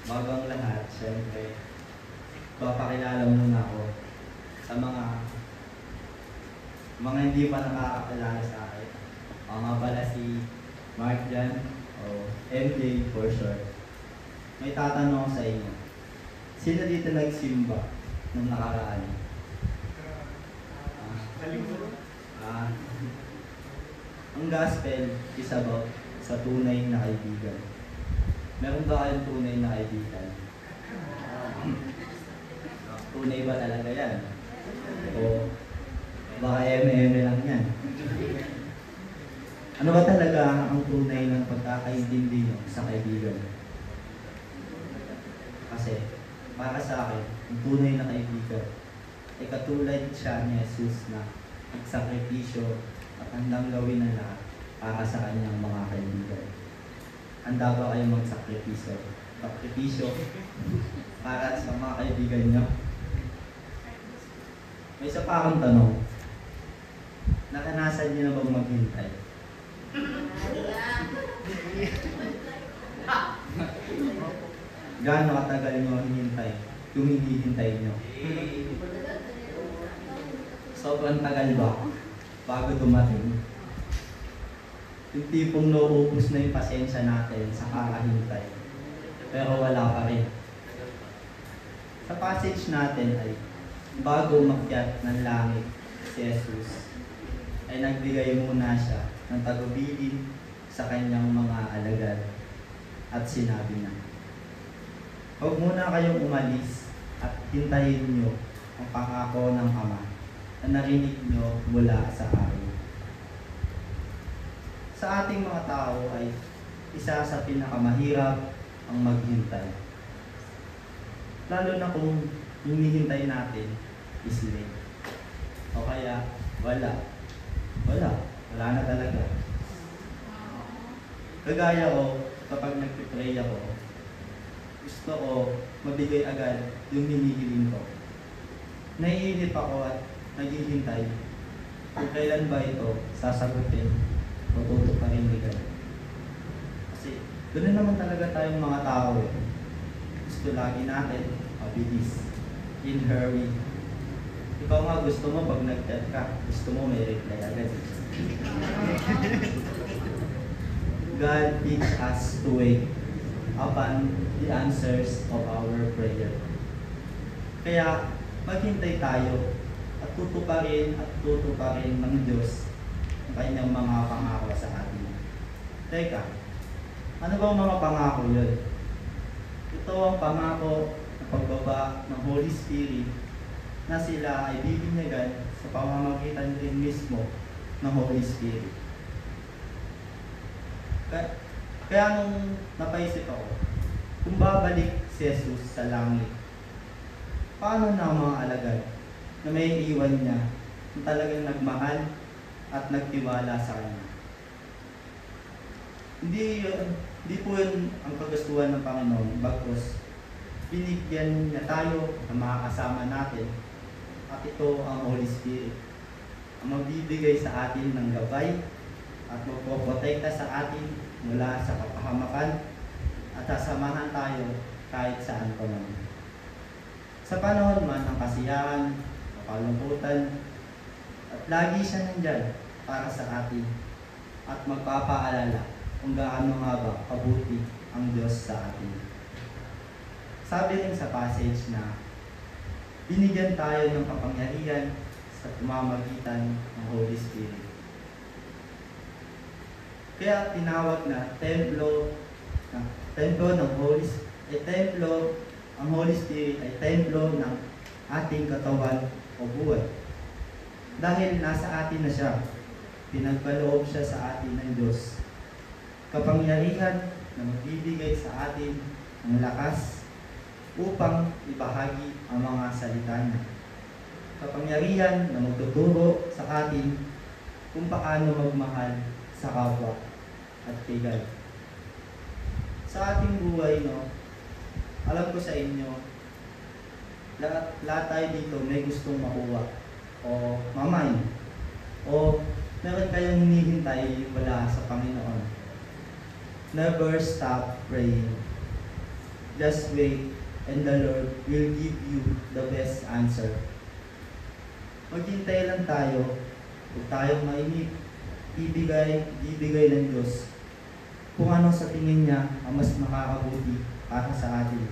Bago ang lahat, syempre, papakilala muna ako sa mga hindi pa nakakakilala sa akin. Ako nga pala si Mark Jan, o MJ for short. May tatanong ako sa inyo. Sino dito nagsimba nung nakaraan? Ang gospel is about sa tunay na kaibigan. Meron ba kayong tunay na kaibigan? Tunay ba talaga yan? O baka eme-eme lang yan? Ano ba talaga ang tunay ng pagkakaintindi nyo sa kaibigan? Kasi para sa akin, ang tunay na kaibigan ay katulad siya ni Jesus na nagsakripisyo at handang gawin ang lahat para sa kanyang mga kaibigan. Handa ba kayong magsakripisyo? Sakripisyo para sa mga kaibigan nyo? May isa pa akong tanong. Nakanasan nyo na bang maghintay? Gaano katagal nyo hinintay? Yung hinihintay nyo? Sobrang tagal ba? Bago dumating? Yung tipong nauubos na yung pasensya natin sa kakahintay. Pero wala pa rin. Sa passage natin ay bago umakyat ng langit si Jesus, ay nagbigay muna siya ng tagubilin sa kanyang mga alagad at sinabi na, huwag muna kayong umalis at hintayin niyo ang pangako ng Ama na narinig niyo mula sa akin. Sa ating mga tao ay isa sa pinakamahirap ang maghintay. Lalo na kung hinihintay natin is late. O kaya wala na talaga. Kagaya ko, kapag nagpipray ako, gusto ko mabigay agad yung hinihiling ko. Naiinip ako at naghihintay kung kailan ba ito sasagutin o tutuparin ni God. Kasi doon naman talaga tayong mga tao eh. Gusto lagi natin mabilis, in hurry. Ikaw nga gusto mo pag nag-chat ka, gusto mo may reply agad. God teach us to wait upon the answers of our prayer. Kaya maghintay tayo at tutuparin ng Diyos ang kanyang mga pangako sa atin. Teka, ano bang mga pangako yun? Ito ang pangako ng pagbaba ng Holy Spirit na sila ay bibinyagan sa pamamagitan din mismo ng Holy Spirit. Kaya nung napaisip ako, kung babalik si Jesus sa langit, paano na ang mga alagad na may iwan niya na talagang nagmahal at nagtiwala sa Kanya? Hindi po yun ang kagustuhan ng Panginoon, bagkus binigyan niya tayo ng mga kasama natin at ito ang Holy Spirit ang magbibigay sa atin ng gabay at magpoprotekta sa atin mula sa kapahamakan at sasamahan tayo kahit saan pa man. Sa panahon man ng kasiyahan, kalungkutan, at lagi siya nandyan para sa atin at magpapaalala kung gaano nga ba kabuti ang Diyos sa atin. Sabi rin sa passage na binigyan tayo ng kapangyarihan sa pamamagitan ng Holy Spirit. Kaya tinawag na templo ng Holy Spirit, ang Holy Spirit ay templo ng ating katawan o buhay. Dahil nasa atin na siya, pinagkaloob siya sa atin ng Diyos. Kapangyarihan na magbibigay sa atin ng lakas upang ibahagi ang mga salita niya. Kapangyarihan na magtuturo sa atin kung paano magmahal sa kapwa at kay God. Sa ating buhay, alam ko sa inyo, lahat tayo dito may gustong makuha o mamay o meron kayong hinihintay wala sa Panginoon. Never stop praying. Just wait, and the Lord will give you the best answer. Maghintay lang tayo, huwag tayong mainip, ibigay ng Diyos kung ano sa tingin niya ang mas makakabuti para sa atin.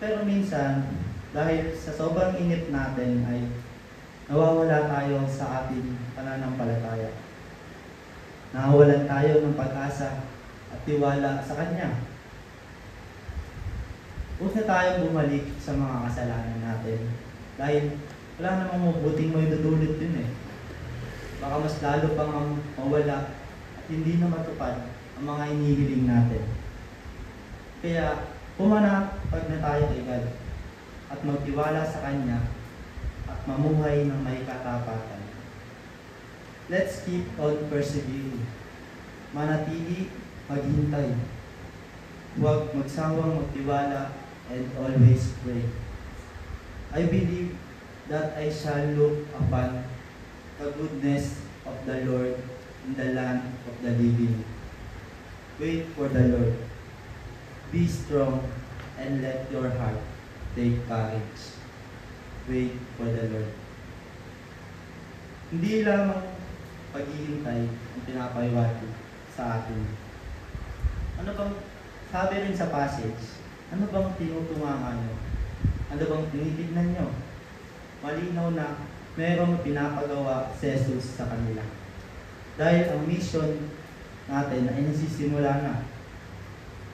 Pero minsan, dahil sa sobrang inip natin ay nawawala tayo sa ating pananampalataya. Nawawalan tayo ng pag-asa at tiwala sa Kanya. Huwag na tayong bumalik sa mga kasalanan natin dahil wala namang mabuting may dudulot yun eh. Baka mas lalo pang mawala at hindi na matupad ang mga inihiling natin. Kaya pumanapag na tayo kay God at magtiwala sa Kanya at mamuhay ng may katapatan. Let's keep on persevering. Manatili, maghintay. Huwag magsawang magtiwala and always pray. I believe that I shall look upon the goodness of the Lord in the land of the living. Wait for the Lord. Be strong and let your heart take courage. Wait for the Lord. Hindi lamang paghihintay ang pinapahiwatig sa atin. Ano bang sabi rin sa passage? Ano bang tinutungahan nyo? Ano bang tinitignan nyo? Malinaw na mayroong pinapagawa si Jesus sa kanila. Dahil ang mission natin ay nasisimula na.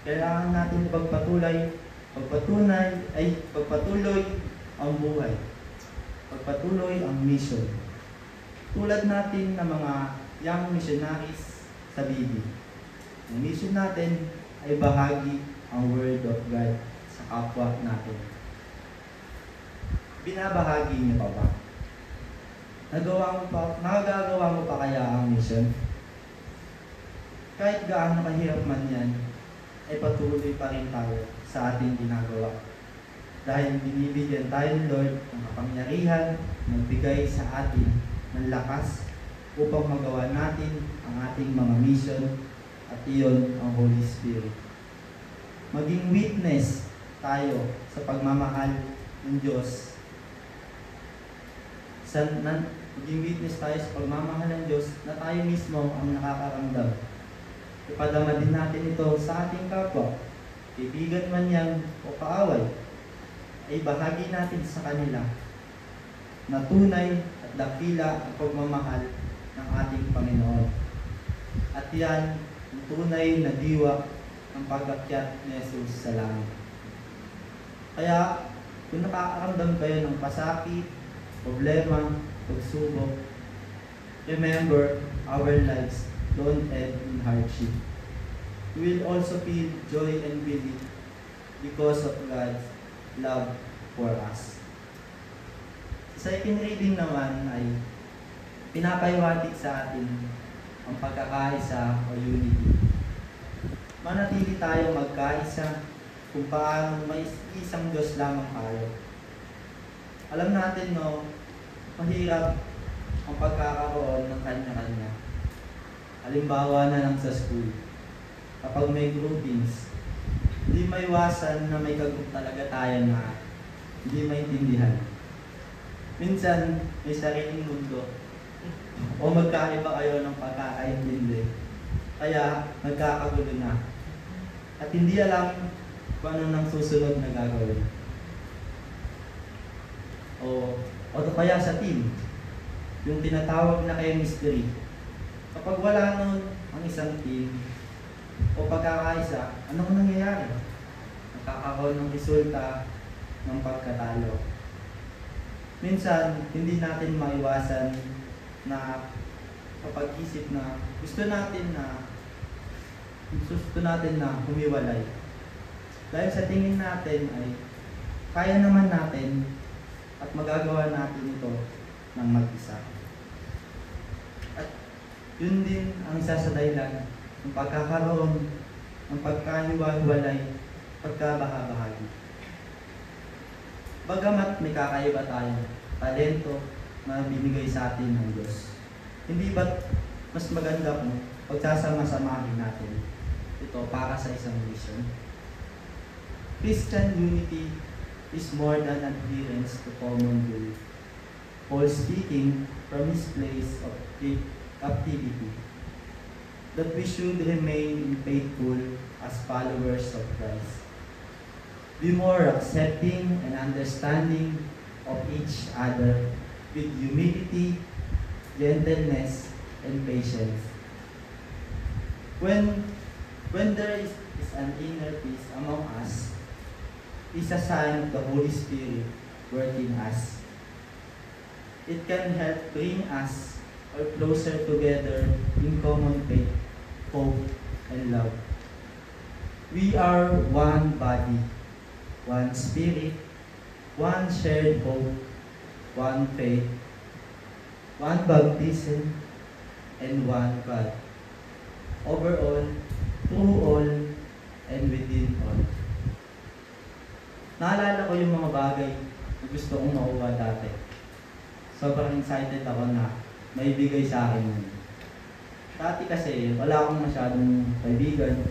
Kailangan natin pagpatuloy ang buhay. Pagpatuloy ang mission. Tulad natin ng mga young missionaries sa Biblia. Ang mission natin ay bahagi ang Word of God sa kapwa natin. Binabahagi niyo pa ba? Nagagawa mo pa kaya ang mission? Kahit gaano kahirap man yan, ay patuloy pa rin tayo sa ating ginagawa. Dahil binibigyan tayo ng Lord ng kapangyarihan, nagbigay sa atin ng lakas upang magawa natin ang ating mga mission at iyon ang Holy Spirit. Maging witness tayo sa pagmamahal ng Diyos. Maging witness tayo sa pagmamahal ng Diyos na tayo mismo ang nakakaramdam. Ipadama din natin ito sa ating kapwa, kaibigan man yan o kaaway, ay bahagi natin sa kanila na tunay at dakila ang pagmamahal ng ating Panginoon. At yan ang tunay na diwa ng pag-akyat ni Jesus sa langit. Kaya kung nakakaramdam kayo ng pasakit, problema, pagsubok, remember our lives don't end in hardship. We will also feel joy and relief because of God's love for us. Sa second reading naman ay pinapahiwatig sa atin ang pagkakaisa o unity. Manatili tayo magkaisa kung paano may isang Diyos lamang tayo. Alam natin mahirap ang pagkakaroon ng kanya-kanya. Halimbawa na lang sa school, kapag may groupings, hindi maiwasan na may kagroup talaga tayo na hindi maintindihan. Minsan, may sariling mundo o magkaiba kayo ng pagkakaintindi. Kaya, nagkakagulo na. At hindi alam kung ano nang susunod na gagawin. O kaya sa team, yung tinatawag na chemistry. Kapag wala nun ang isang team o pagkakaisa, anong nangyayari? Nakakaroon ng resulta ng pagkatalo. Minsan, hindi natin maiwasan na kapag-isip na gusto natin na humiwalay. Dahil sa tingin natin ay kaya naman natin at magagawa natin ito ng mag-isa. At yun din ang isa sa dahilan ng pagkakaroon ng pagkahiwa-hiwalay, pagkabaha-bahagi. Bagamat may kakaiba tayong talento na binigay sa atin ng Diyos, hindi ba't mas maganda kung pagsasama-samahin natin ito para sa isang mission? Christian unity is more than adherence to common belief. Paul speaking from his place of captivity, that we should remain faithful as followers of Christ. Be more accepting and understanding of each other with humility, gentleness, and patience. When there is an inner peace among us, is a sign of the Holy Spirit working us. It can help bring us all closer together in common faith, hope, and love. We are one body, one spirit, one shared hope, one faith, one baptism, and one God. Over all, through all, and within all. Naalala ko yung mga bagay na gusto kong makuha dati. Sobrang excited ako na may bigay sa akin yun. Dati kasi, wala akong masyadong kaibigan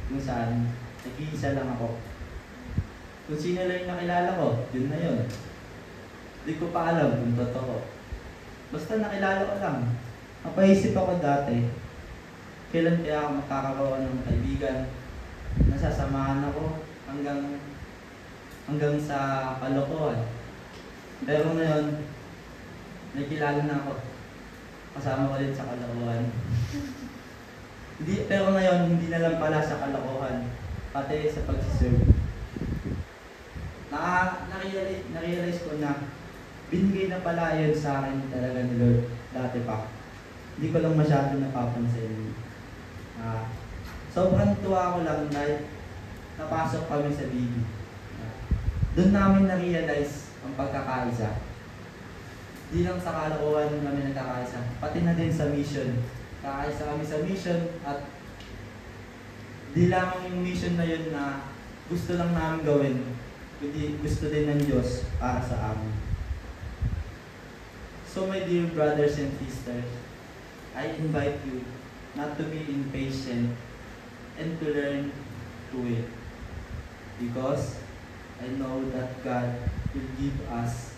kung saan nag-iisa lang ako. Kung sino lang yung nakilala ko, yun na yun. Hindi ko pa alam kung totoo. Basta nakilala ko lang. Napaisip ako dati, kailan kaya ako makakagawa ng kaibigan, nasasamahan ako hanggang sa kalokohan. Pero ngayon, nakilala na ako. Kasama ko din sa kalokohan. Pero ngayon, hindi na lang pala sa kalokohan, pati sa pagsiserve. Na-realize ko na binigay na pala yun sa akin talaga ni Lord dati pa. Hindi ko lang masyado napapansin. Sobrang tuwa ko lang dahil napasok kami sa BB. Doon namin na-realize ang pagkakaisa. Di lang sa kalokohan kami nagkakaisa, pati na din sa mission. Kakaisa kami sa mission at di lamang yung mission na yun na gusto lang namin gawin, kundi gusto din ng Diyos para sa amin. So my dear brothers and sisters, I invite you not to be impatient and to learn to wait. Because I know that God will give us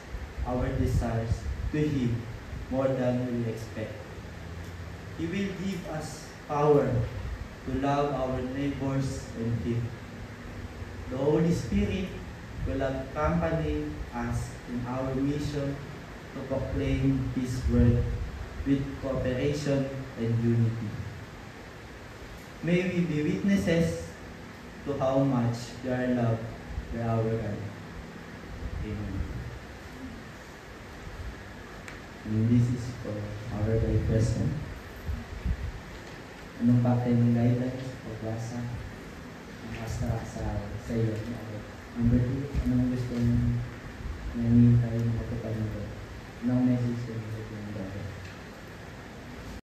our desires to Him more than we expect. He will give us power to love our neighbors and Him. The Holy Spirit will accompany us in our mission to proclaim His word with cooperation and unity. May we be witnesses to how much we are loved by our God. Amen. And this is for our day present. Anong bakit ng guidance o klasa? Ang astra sa iyo. Number 2, anong gusto